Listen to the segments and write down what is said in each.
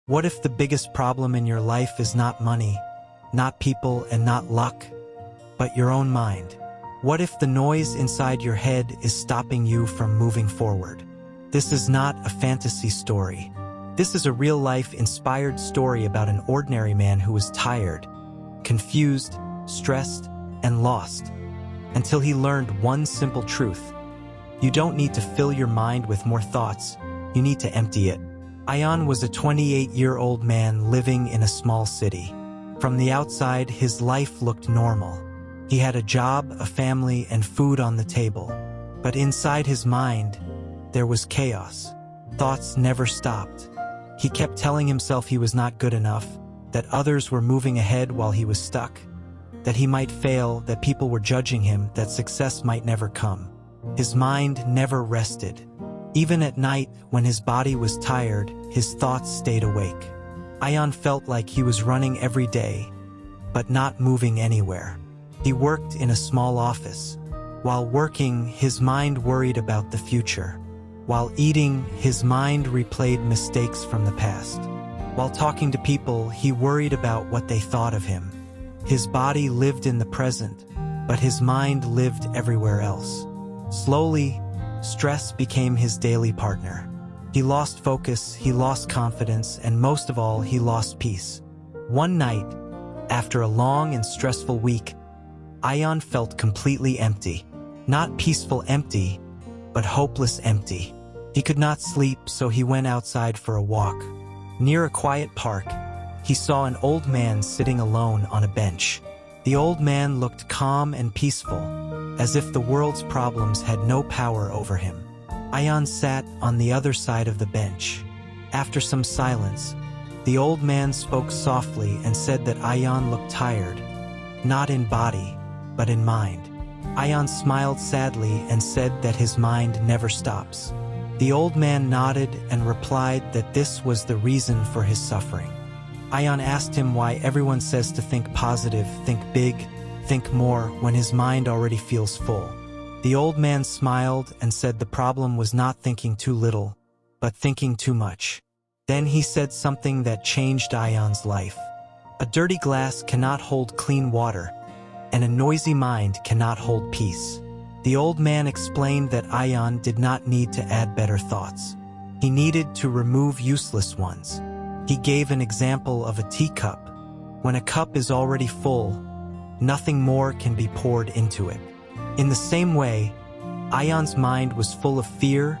What if the biggest problem in your life is not money, not people, and not luck, but your own mind? What if the noise inside your head is stopping you from moving forward? This is not a fantasy story. This is a real-life inspired story about an ordinary man who was tired, confused, stressed, and lost, until he learned one simple truth. You don't need to fill your mind with more thoughts, you need to empty it. Ion was a 28-year-old man living in a small city. From the outside, his life looked normal. He had a job, a family, and food on the table. But inside his mind, there was chaos. Thoughts never stopped. He kept telling himself he was not good enough, that others were moving ahead while he was stuck, that he might fail, that people were judging him, that success might never come. His mind never rested. Even at night, when his body was tired, his thoughts stayed awake. Ion felt like he was running every day, but not moving anywhere. He worked in a small office. While working, his mind worried about the future. While eating, his mind replayed mistakes from the past. While talking to people, he worried about what they thought of him. His body lived in the present, but his mind lived everywhere else. Slowly, stress became his daily partner. He lost focus, he lost confidence, and most of all, he lost peace. One night, after a long and stressful week, Ion felt completely empty. Not peaceful empty, but hopeless empty. He could not sleep, so he went outside for a walk. Near a quiet park, he saw an old man sitting alone on a bench. The old man looked calm and peaceful, as if the world's problems had no power over him. Ion sat on the other side of the bench. After some silence, the old man spoke softly and said that Ion looked tired, not in body, but in mind. Ion smiled sadly and said that his mind never stops. The old man nodded and replied that this was the reason for his suffering. Ion asked him why everyone says to think positive, think big, think more, when his mind already feels full. The old man smiled and said the problem was not thinking too little, but thinking too much. Then he said something that changed Ion's life. A dirty glass cannot hold clean water, and a noisy mind cannot hold peace. The old man explained that Ion did not need to add better thoughts. He needed to remove useless ones. He gave an example of a teacup. When a cup is already full, nothing more can be poured into it. In the same way, Ion's mind was full of fear,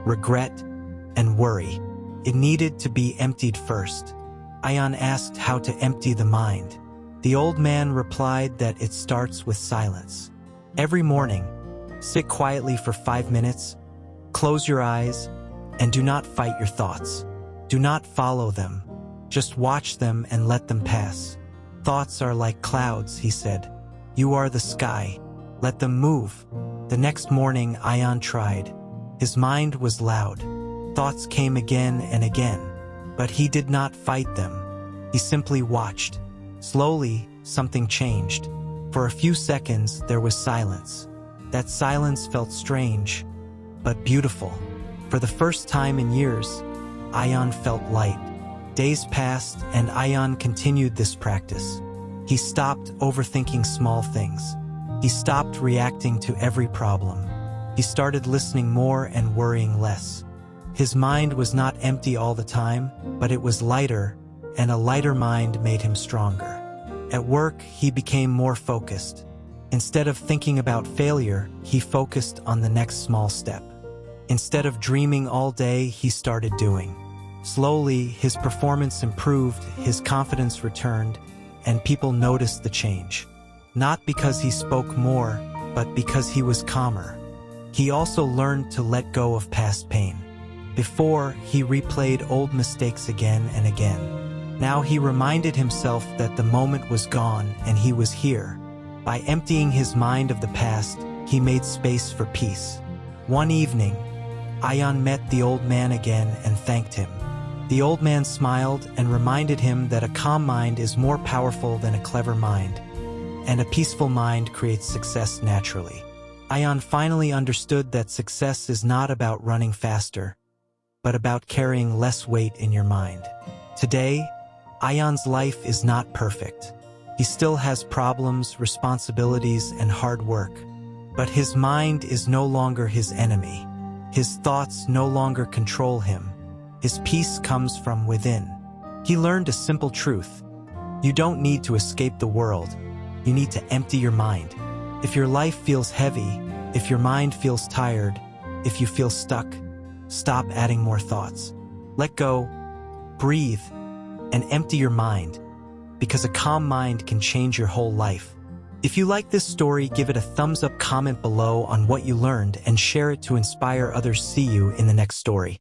regret, and worry. It needed to be emptied first. Ion asked how to empty the mind. The old man replied that it starts with silence. Every morning, sit quietly for 5 minutes, close your eyes, and do not fight your thoughts. Do not follow them. Just watch them and let them pass. Thoughts are like clouds, he said. You are the sky. Let them move. The next morning, Ion tried. His mind was loud. Thoughts came again and again, but he did not fight them. He simply watched. Slowly, something changed. For a few seconds, there was silence. That silence felt strange, but beautiful. For the first time in years, Ion felt light. Days passed, and Ion continued this practice. He stopped overthinking small things. He stopped reacting to every problem. He started listening more and worrying less. His mind was not empty all the time, but it was lighter, and a lighter mind made him stronger. At work, he became more focused. Instead of thinking about failure, he focused on the next small step. Instead of dreaming all day, he started doing. Slowly, his performance improved, his confidence returned, and people noticed the change. Not because he spoke more, but because he was calmer. He also learned to let go of past pain. Before, he replayed old mistakes again and again. Now he reminded himself that the moment was gone and he was here. By emptying his mind of the past, he made space for peace. One evening, Ion met the old man again and thanked him. The old man smiled and reminded him that a calm mind is more powerful than a clever mind, and a peaceful mind creates success naturally. Ion finally understood that success is not about running faster, but about carrying less weight in your mind. Today, Ayan's life is not perfect. He still has problems, responsibilities, and hard work. But his mind is no longer his enemy. His thoughts no longer control him. His peace comes from within. He learned a simple truth. You don't need to escape the world. You need to empty your mind. If your life feels heavy, if your mind feels tired, if you feel stuck, stop adding more thoughts. Let go, breathe, and empty your mind, because a calm mind can change your whole life. If you like this story, give it a thumbs up, comment below on what you learned, and share it to inspire others. See you in the next story.